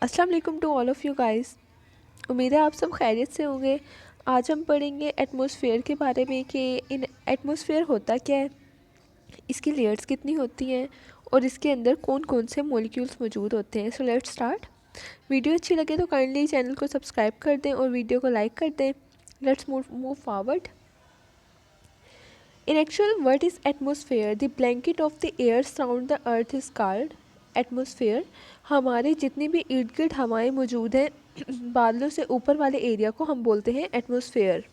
अस्सलाम वालेकुम to all of you guys. उम्मीद है आप सब खैरियत से होंगे। आज हम पढ़ेंगे एटमॉस्फेयर के बारे में कि इन एटमॉस्फेयर होता क्या है, इसकी लेयर्स कितनी होती हैं और इसके अंदर कौन कौन से मॉलिक्यूल्स मौजूद होते हैं। So let's start. वीडियो अच्छी लगे तो काइंडली चैनल को सब्सक्राइब कर दें और वीडियो को लाइक कर दें। Let's move forward. In actual, what is atmosphere? The blanket of the air surround the earth is called atmosphere. हमारे जितनी भी इर्द गिर्द हवाएं मौजूद हैं बादलों से ऊपर वाले एरिया को हम बोलते हैं atmosphere.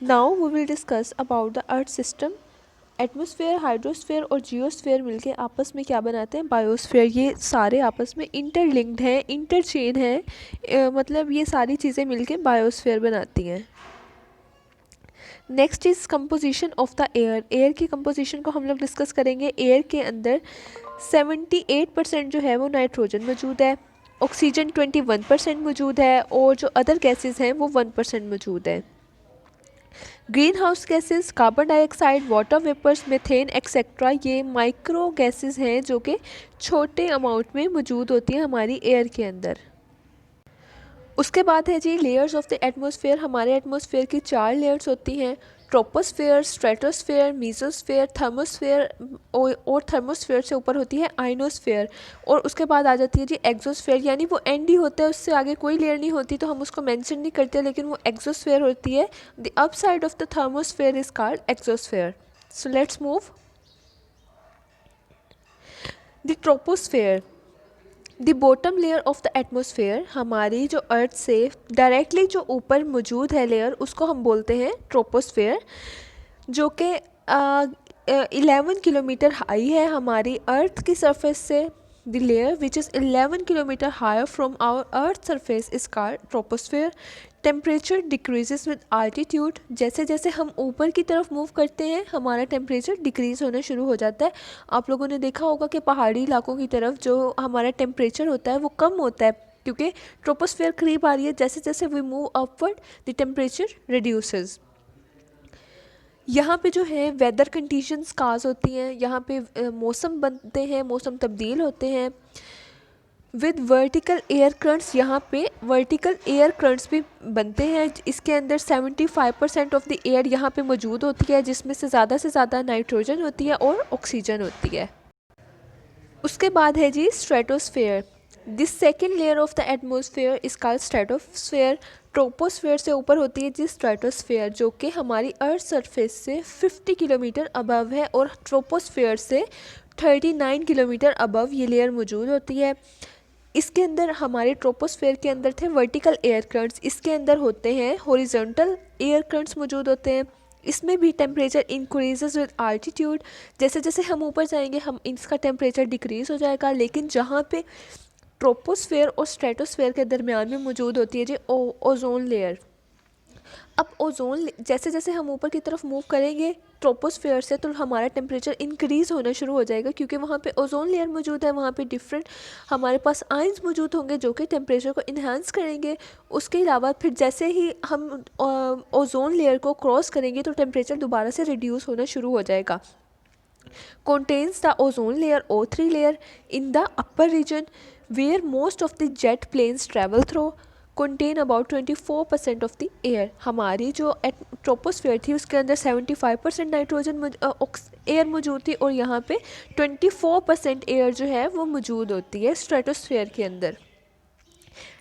Now we will discuss about the earth system. Atmosphere, hydrosphere और जियोस्फेयर मिलके आपस में क्या बनाते हैं? बायोस्फेयर। ये सारे आपस में इंटरलिंक्ड हैं, इंटरचेन हैं, मतलब ये सारी चीज़ें मिलके बायोस्फेयर बनाती हैं। Next is composition of the air. Air की कंपोजिशन को हम लोग डिस्कस करेंगे। एयर के अंदर 78% जो है वो नाइट्रोजन मौजूद है, ऑक्सीजन 21% मौजूद है और जो अदर गैसेस हैं वो 1% मौजूद है। Green house gases, carbon dioxide, water vapours, methane etcetera, ये माइक्रो गैसेस हैं जो कि छोटे अमाउंट में मौजूद होती हैं हमारी एयर के अंदर। उसके बाद है जी लेयर्स ऑफ द एटमॉस्फेयर। हमारे एटमॉस्फेयर की 4 लेयर्स होती हैं: ट्रोपोस्फेयर, स्ट्रेटोस्फेयर, मीसोस्फेयर, थर्मोस्फेयर और थर्मोस्फेयर से ऊपर होती है आइनोस्फेयर। और उसके बाद आ जाती है जी एक्सोस्फेयर, यानी वो एंड ही होता है, उससे आगे कोई लेयर नहीं होती तो हम उसको मेंशन नहीं करते, लेकिन वो एक्सोस्फेयर होती है। The up side of the thermosphere is called exosphere. So let's move. The troposphere, the bottom layer of the atmosphere. हमारी जो अर्थ से डायरेक्टली जो ऊपर मौजूद है लेयर, उसको हम बोलते हैं ट्रोपोस्फेयर, जो कि 11 किलोमीटर हाई है हमारी अर्थ की सरफेस से। The layer which is 11 kilometre higher from our earth surface is called troposphere. Temperature decreases with altitude. जैसे जैसे हम ऊपर की तरफ मूव करते हैं हमारा टेम्परेचर डिक्रीज़ होना शुरू हो जाता है। आप लोगों ने देखा होगा कि पहाड़ी इलाकों की तरफ जो हमारा टेम्परेचर होता है वो कम होता है, क्योंकि ट्रोपोस्फेयर करीब आ रही है। जैसे जैसे we move upward the temperature reduces. यहाँ पे जो है वेदर कंडीशंस काज होती हैं, यहाँ पे मौसम बनते हैं, मौसम तब्दील होते हैं विद वर्टिकल एयर करंट्स। यहाँ पे वर्टिकल एयर करंट्स भी बनते हैं। इसके अंदर 75% ऑफ द एयर यहाँ पे मौजूद होती है, जिसमें से ज़्यादा नाइट्रोजन होती है और ऑक्सीजन होती है। उसके बाद है जी stratosphere. This second layer of the atmosphere is called stratosphere. Troposphere से ऊपर होती है जी स्ट्रेटोस्फेयर, जो कि हमारी अर्थ सरफेस से 50 किलोमीटर अबव है और ट्रोपोस्फेयर से 39 किलोमीटर अबव ये लेयर मौजूद होती है। इसके अंदर हमारे ट्रोपोस्फेयर के अंदर थे वर्टिकल एयर करंट्स, इसके अंदर होते हैं हॉरिजॉन्टल एयर करंट्स मौजूद होते हैं। इसमें भी टेम्परेचर इंक्रीजेज विद आल्टीट्यूड। जैसे जैसे हम ऊपर जाएंगे हम इसका टेम्परेचर डिक्रीज़ हो जाएगा, लेकिन जहाँ पे ट्रोपोस्फेयर और स्ट्रेटोस्फेयर के दरमियान में मौजूद होती है जी ओजोन लेयर। अब ओजोन जैसे जैसे हम ऊपर की तरफ मूव करेंगे ट्रोपोस्फेयर से, तो हमारा टेम्परेचर इंक्रीज़ होना शुरू हो जाएगा, क्योंकि वहाँ पे ओजोन लेयर मौजूद है। वहाँ पे डिफरेंट हमारे पास आयंस मौजूद होंगे जो कि टेम्परेचर को इन्हांस करेंगे। उसके अलावा फिर जैसे ही हम ओजोन लेयर को क्रॉस करेंगे तो टेम्परेचर दोबारा से रिड्यूस होना शुरू हो जाएगा। Contains the ozone layer O3 layer in the upper region where most of the jet planes travel through, contain about 24% of the air। हमारी जो ट्रोपोस्फेयर थी उसके अंदर 75% नाइट्रोजन एयर मौजूद थी और यहाँ पे 24% एयर जो है वो मौजूद होती है स्ट्रेटोस्फेयर के अंदर।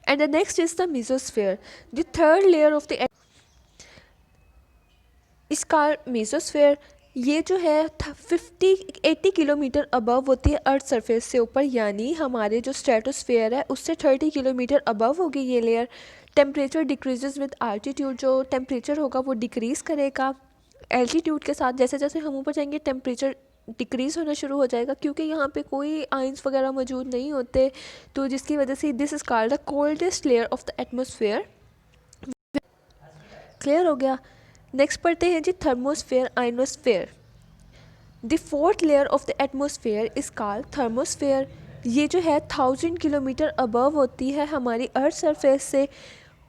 And the next is the mesosphere, the third layer of the इसका मेसोस्फेयर। ये जो है 80 किलोमीटर अबव होती है अर्थ सरफेस से ऊपर, यानी हमारे जो स्ट्रेटोस्फेयर है उससे 30 किलोमीटर अबव होगी ये layer. Temperature decreases with altitude, जो टेम्परेचर होगा वो डिक्रीज़ करेगा एल्टीट्यूड के साथ। जैसे जैसे हम ऊपर जाएंगे टेम्परेचर डिक्रीज़ होना शुरू हो जाएगा, क्योंकि यहाँ पे कोई आइंस वगैरह मौजूद नहीं होते, तो जिसकी वजह से this is called the coldest layer of the atmosphere. Clear हो गया। नेक्स्ट पढ़ते हैं जी thermosphere, ionosphere. The fourth layer of the atmosphere is called thermosphere. ये जो है 1000 किलोमीटर अबव होती है हमारी अर्थ सरफेस से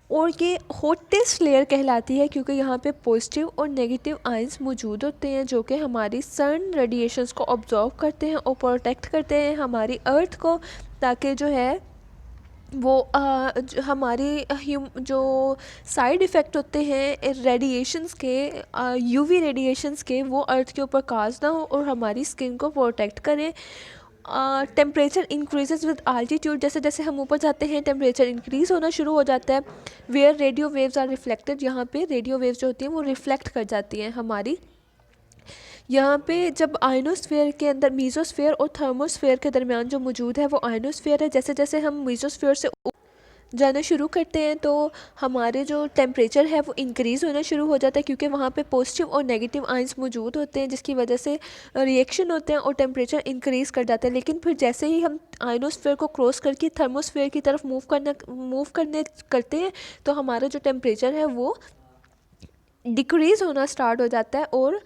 और ये हॉटेस्ट लेयर कहलाती है, क्योंकि यहाँ पे पॉजिटिव और नेगेटिव आयंस मौजूद होते हैं जो कि हमारी सन रेडिएशंस को ऑब्जॉर्व करते हैं और प्रोटेक्ट करते हैं हमारी अर्थ को, ताकि जो है वो हमारे जो साइड इफ़ेक्ट होते हैं रेडिएशंस के, यूवी रेडिएशंस के, वो अर्थ के ऊपर कास्ट ना हो और हमारी स्किन को प्रोटेक्ट करें। टेम्परेचर इंक्रीजेज विद आल्टीट्यूड, जैसे जैसे हम ऊपर जाते हैं टेम्परेचर इंक्रीज़ होना शुरू हो जाता है। Where radio waves are reflected, यहाँ पे रेडियो वेव्स जो होती हैं वो रिफ्लेक्ट कर जाती हैं हमारी। यहाँ पे जब आयनोस्फेयर के अंदर मीजोस्फेयर और थर्मोस्फेयर के दरमियान जो मौजूद है वो आयनोस्फेयर है, जैसे जैसे हम मीजोस्फेयर से जाना शुरू करते हैं तो हमारे जो टेम्परेचर है वो इंक्रीज़ होना शुरू हो जाता है, क्योंकि वहाँ पे पॉजिटिव और नेगेटिव आयंस मौजूद होते हैं जिसकी वजह से रिएक्शन होते हैं और टेम्परेचर इंक्रीज़ कर जाता है। लेकिन फिर जैसे ही हम आयनोस्फेयर को क्रॉस करके थर्मोस्फेयर की तरफ मूव करने करते हैं तो हमारा जो टेम्परेचर है वो डिक्रीज़ होना स्टार्ट हो जाता है और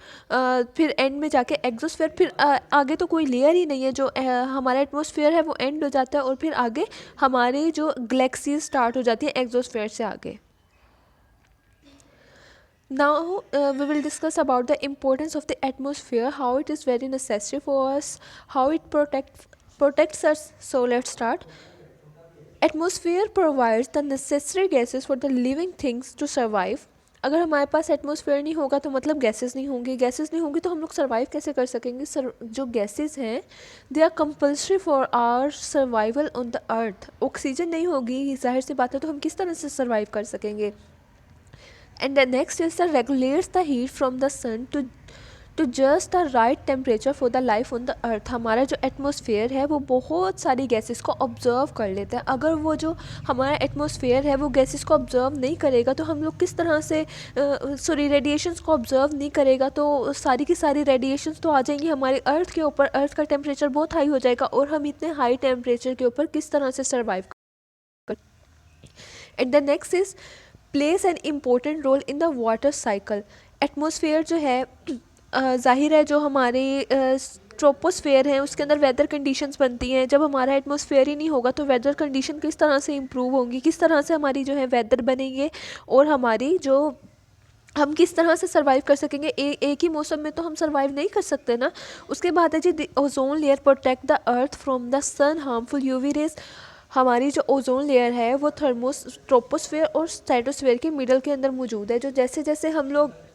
फिर एंड में जाके एग्जोस्फेयर, फिर आगे तो कोई लेयर ही नहीं है, जो हमारा एटमॉस्फेयर है वो एंड हो जाता है और फिर आगे हमारी जो गैलेक्सीज स्टार्ट हो जाती है एग्जोस्फेयर से आगे। Now we will discuss about the importance of the atmosphere, how it is very necessary for us, how it protects us. So let's start. Atmosphere provides the necessary gases for the living things to survive. अगर हमारे पास atmosphere नहीं होगा तो मतलब gases नहीं होंगी, gases नहीं होंगी तो हम लोग सर्वाइव कैसे कर सकेंगे। जो गैसेस हैं they are compulsory for our survival on the earth. Oxygen नहीं होगी जाहिर सी बात है, तो हम किस तरह से सर्वाइव कर सकेंगे। And the next is the regulates the heat from the sun to just the right temperature for the life on the earth. हमारा जो एटमॉस्फेयर है वो बहुत सारी गैसेस को ऑब्जर्व कर लेता है। अगर वो जो हमारा एटमॉस्फेयर है वो गैसेस को ऑब्जर्व नहीं करेगा तो हम लोग किस तरह से रेडिएशंस को ऑब्जर्व नहीं करेगा तो सारी की सारी रेडिएशंस तो आ जाएंगी हमारे अर्थ के ऊपर। अर्थ का टेम्परेचर बहुत हाई हो जाएगा और हम इतने हाई टेम्परेचर के ऊपर किस तरह से सर्वाइव कर। And the next is plays an important role in the water cycle. Atmosphere जो है जाहिर है जो हमारे ट्रोपोस्फेयर है उसके अंदर वेदर कंडीशंस बनती हैं। जब हमारा एटमॉस्फेयर ही नहीं होगा तो वेदर कंडीशन किस तरह से इम्प्रूव होंगी, किस तरह से हमारी जो है वेदर बनेंगे और हमारी जो हम किस तरह से सर्वाइव कर सकेंगे। एक ही मौसम में तो हम सर्वाइव नहीं कर सकते ना। उसके बाद है जी ozone layer protect the earth from the sun harmful UV rays. हमारी जो ओजोन लेयर है वो ट्रोपोस्फेयर और स्ट्रेटोस्फेयर के मिडल के अंदर मौजूद है। जो जैसे जैसे हम लोग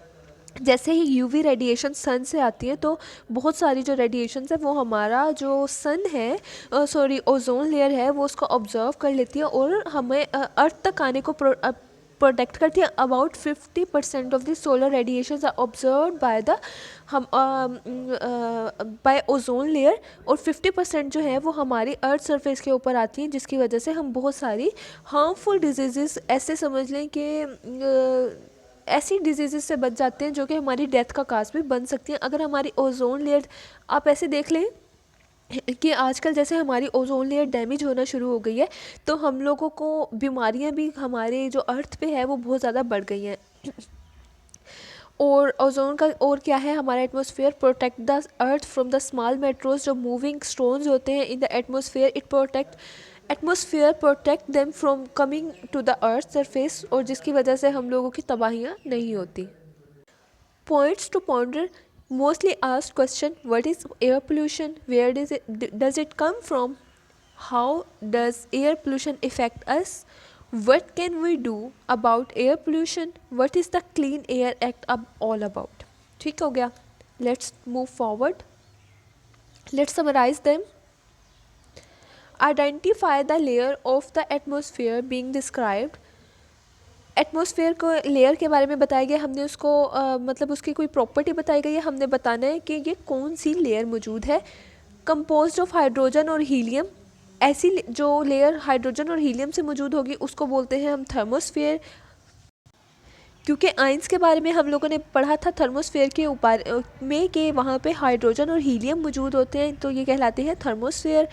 जैसे ही यूवी रेडिएशन सन से आती है तो बहुत सारी जो रेडिएशंस है वो हमारा जो सन है ओजोन लेयर है वो उसको ऑब्जर्व कर लेती है और हमें अर्थ तक आने को प्रोटेक्ट करती है। About 50% of the solar radiations are observed by the hmm by ozone layer और 50% जो है वो हमारी अर्थ सरफेस के ऊपर आती हैं, जिसकी वजह से हम बहुत सारी हार्मफुल डिजीज़ ऐसे समझ लें कि ऐसी डिजीज़ से बच जाते हैं जो कि हमारी डेथ का काज भी बन सकती हैं। अगर हमारी ओजोन लेयर आप ऐसे देख लें कि आजकल जैसे हमारी ओजोन लेयर डैमेज होना शुरू हो गई है तो हम लोगों को बीमारियां भी हमारे जो अर्थ पे है वो बहुत ज़्यादा बढ़ गई हैं। और ओजोन का और क्या है, हमारा atmosphere protect the earth from the small meteors. जो मूविंग स्टोन्स होते हैं in the atmosphere atmosphere protect them from coming to the earth surface, और जिसकी वजह से हम लोगों की तबाहियाँ नहीं होती। Points to ponder mostly asked question: what is air pollution, where does it come from, how does air pollution affect us, what can we do about air pollution, what is the clean air act all about। ठीक हो गया, let's move forward, let's summarize them। Identify the layer of the atmosphere being described। Atmosphere को layer के बारे में बताया गया, हमने उसको मतलब उसकी कोई प्रॉपर्टी बताई गई है, हमने बताना है कि ये कौन सी लेयर मौजूद है। कंपोज्ड ऑफ हाइड्रोजन और हीलियम, ऐसी जो लेयर हाइड्रोजन और हीलियम से मौजूद होगी उसको बोलते हैं हम थर्मोस्फेयर। क्योंकि आइंस के बारे में हम लोगों ने पढ़ा था थर्मोस्फेयर के ऊपर में कि वहाँ पे हाइड्रोजन और हीलियम मौजूद होते हैं, तो ये कहलाते हैं thermosphere.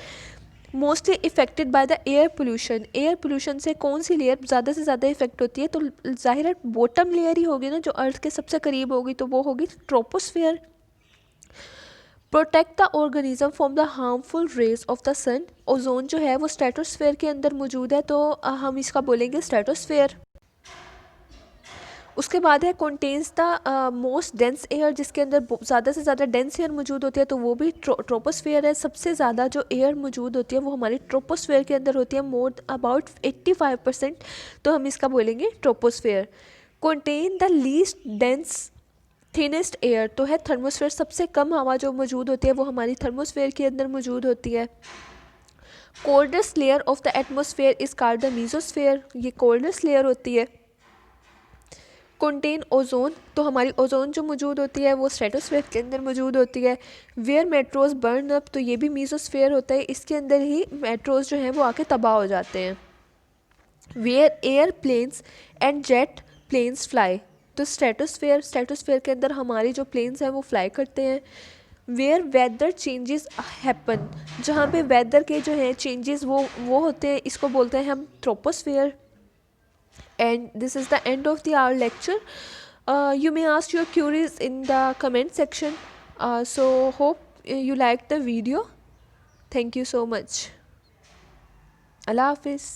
Mostly affected by the air pollution, air pollution से कौन सी लेयर ज़्यादा से ज़्यादा इफेक्ट होती है, तो जाहिर है बॉटम लेयर ही होगी ना, जो अर्थ के सबसे करीब होगी, तो वो होगी troposphere. Protect the organism from the harmful rays of the sun, ozone जो है वो स्ट्रेटोस्फेयर के अंदर मौजूद है, तो हम इसका बोलेंगे स्ट्रेटोस्फेयर। उसके बाद है contains the most dense air, जिसके अंदर ज़्यादा से ज़्यादा डेंस एयर मौजूद होती है, तो वो भी ट्रोपोस्फेयर है। सबसे ज़्यादा जो एयर मौजूद होती है वो हमारी ट्रोपोस्फेयर के अंदर होती है, मोर अबाउट 85%, तो हम इसका बोलेंगे troposphere. Contain the least dense thinnest air, तो है थर्मोस्फेयर। सबसे कम हवा जो मौजूद होती है वो हमारी थर्मोस्फेयर के अंदर मौजूद होती है। Coldest layer of the atmosphere is called the mesosphere, ये कोल्डेस्ट लेयर होती है। कंटेन ओजोन, तो हमारी ओजोन जो मौजूद होती है वो स्ट्रेटोस्फेयर के अंदर मौजूद होती है। वेयर मेट्रोज बर्न अप, तो ये भी मीजोस्फेयर होता है, इसके अंदर ही मेट्रोज जो हैं वो आके तबाह हो जाते हैं। Where airplanes and jet planes fly, तो स्ट्रेटोस्फेयर के अंदर हमारी जो प्लेन्स हैं वो फ्लाई करते हैं। वेयर वेदर चेंजेस हैपन, जहाँ पे वेदर के जो हैं चेंजेस वो होते हैं, इसको बोलते हैं हम troposphere. And this is the end of our lecture. You may ask your queries in the comment section. So hope you liked the video. Thank you so much. Allah Hafiz.